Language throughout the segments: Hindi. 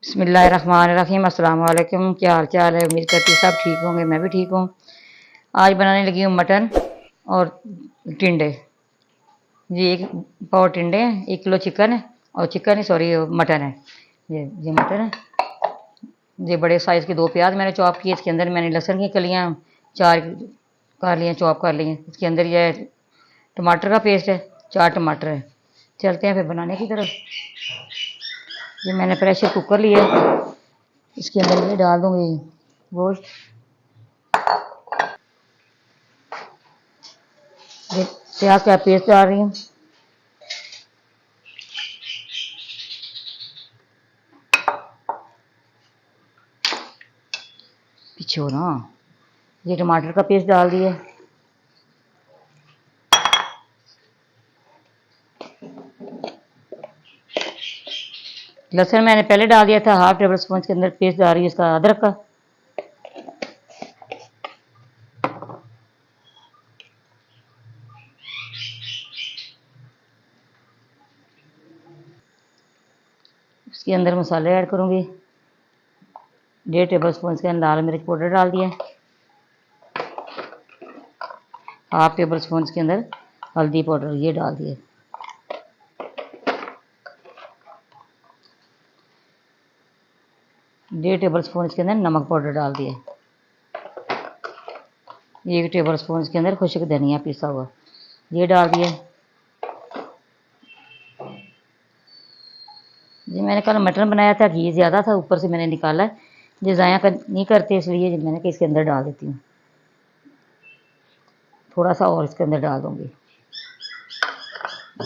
बिस्मिल्लाहिर्रहमानिर्रहीम। अस्सलाम वालेकुम। क्या हाल चाल है? उम्मीद करती हूँ सब ठीक होंगे। मैं भी ठीक हूँ। आज बनाने लगी हूँ मटन और टिंडे। ये 1 पाव टिंडे हैं, 1 किलो चिकन है और चिकन है, सॉरी मटन है। ये मटन है। ये बड़े साइज़ के 2 प्याज मैंने चॉप किए। इसके अंदर मैंने लहसुन की कलियाँ 4 कर ली हैं, चॉप कर ली हैं। इसके अंदर ये टमाटर का पेस्ट है, 4 टमाटर है। चलते हैं फिर बनाने की तरफ। ये मैंने प्रेशर कुकर लिया, इसके अंदर ये डाल दूँगी गोश्त। ये प्याज का पेस्ट डाल रही हूँ। पीछे हो ना। ये टमाटर का पेस्ट डाल दिया। लहसुन मैंने पहले डाल दिया था, 1/2 टेबल स्पून के अंदर पेस्ट डाल रही है इसका अदरक का। इसके अंदर मसाले ऐड करूँगी। 1.5 टेबल स्पून के अंदर लाल मिर्च पाउडर डाल दिया। 1/2 टेबल स्पून के अंदर हल्दी पाउडर ये डाल दिए। डेढ़ टेबल स्पून के अंदर नमक पाउडर डाल दिए। 1 टेबल स्पून के अंदर खुश्क धनिया पिसा हुआ ये डाल दिए। जी मैंने कल मटन बनाया था, घी ज़्यादा था, ऊपर से मैंने निकाला है। जो ज़ाया नहीं करते इसलिए मैंने कि इसके अंदर डाल देती हूँ। थोड़ा सा और इसके अंदर डाल दूँगी।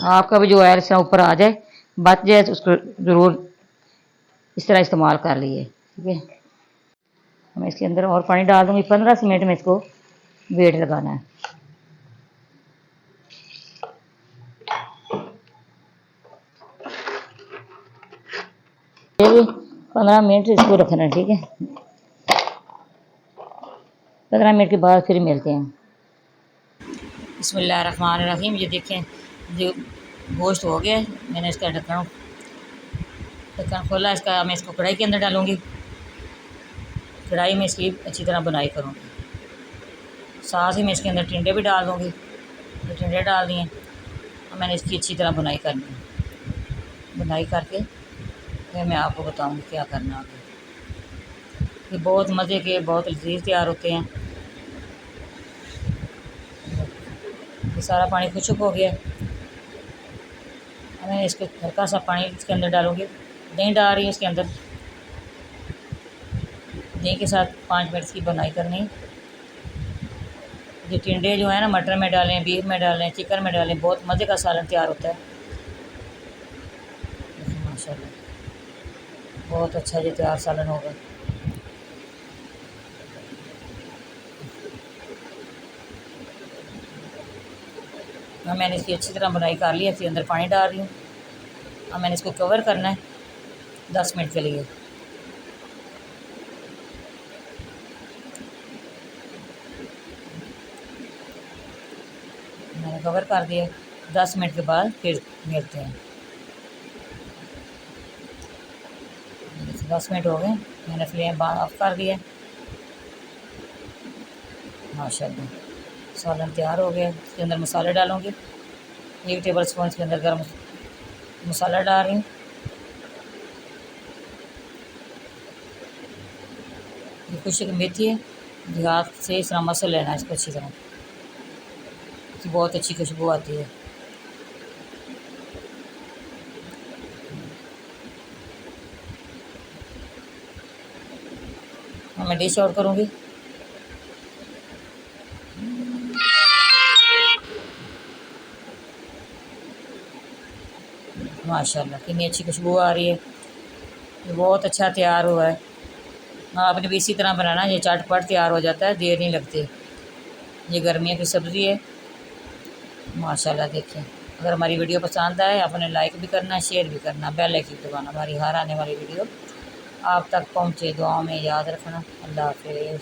आपका भी जो ऑयल इस तरह ऊपर आ जाए, बच जाए तो उसको ज़रूर इस तरह इस्तेमाल कर लिए, ठीक है। मैं इसके अंदर और पानी डाल दूँगी। 15 मिनट में इसको वेट लगाना है। ये भी 15 मिनट इसको रखना है, ठीक है। 15 मिनट के बाद फिर मिलते हैं। बिस्मिल्लाहिर्रहमानिर्रहीम। ये देखें जो गोश्त हो गया, मैंने इसका ढक्कन खोला। इसका मैं इसको कढ़ाई के अंदर डालूँगी। कढ़ाई में इसकी अच्छी तरह बुनाई करूँगी। साथ ही मैं इसके अंदर टिंडे भी डाल दूँगी। ये टिंडे डाल दिए और मैंने इसकी अच्छी तरह बुनाई करनी है। बुनाई करके फिर मैं आपको बताऊँगी क्या करना आगे। ये बहुत मज़े के, बहुत लज़ीज़ तैयार होते हैं। ये सारा पानी खुश्क हो गया। मैं इसको हल्का सा पानी इसके अंदर डालूँगी। दही डाल रही हूँ इसके अंदर। दही के साथ 5 मिनट की बुनाई करनी। ये टिंडे जो है ना, मटर में डालें, बीफ में डालें, चिकन में डालें, बहुत मज़े का सालन तैयार होता है। माशाल्लाह बहुत अच्छा ये तैयार सालन होगा। मैंने इसकी अच्छी तरह बुनाई कर ली है। इसके अंदर पानी डाल रही हूँ। अब मैंने इसको कवर करना है 10 मिनट के लिए। मैंने कवर कर दिया। 10 मिनट के बाद फिर मिलते हैं। 10 मिनट हो गए, मैंने फ्लेम ऑफ कर दिया। माशाल्लाह सालन तैयार हो गया। इसके अंदर मसाले डालूँगी। 1 टेबल स्पून के अंदर गर्म मसाला डाल रही हूँ। ये खुश्क मेथी है, हाथ से इस तरह मसल लेना है इसको अच्छी तरह। इसकी बहुत अच्छी खुशबू आती है। और मैं डिश आउट करूँगी। माशाल्लाह कितनी अच्छी खुशबू आ रही है। ये बहुत अच्छा तैयार हुआ है। आपने भी इसी तरह बनाना, ये चटपट तैयार हो जाता है, देर नहीं लगती। ये गर्मियों की सब्ज़ी है। माशाल्लाह देखिए, अगर हमारी वीडियो पसंद आए आपने लाइक भी करना, शेयर भी करना, बेल आइकन दबाना, हमारी हर आने वाली वीडियो आप तक पहुँचे। दुआओं में याद रखना। अल्लाह हाफ़िज़।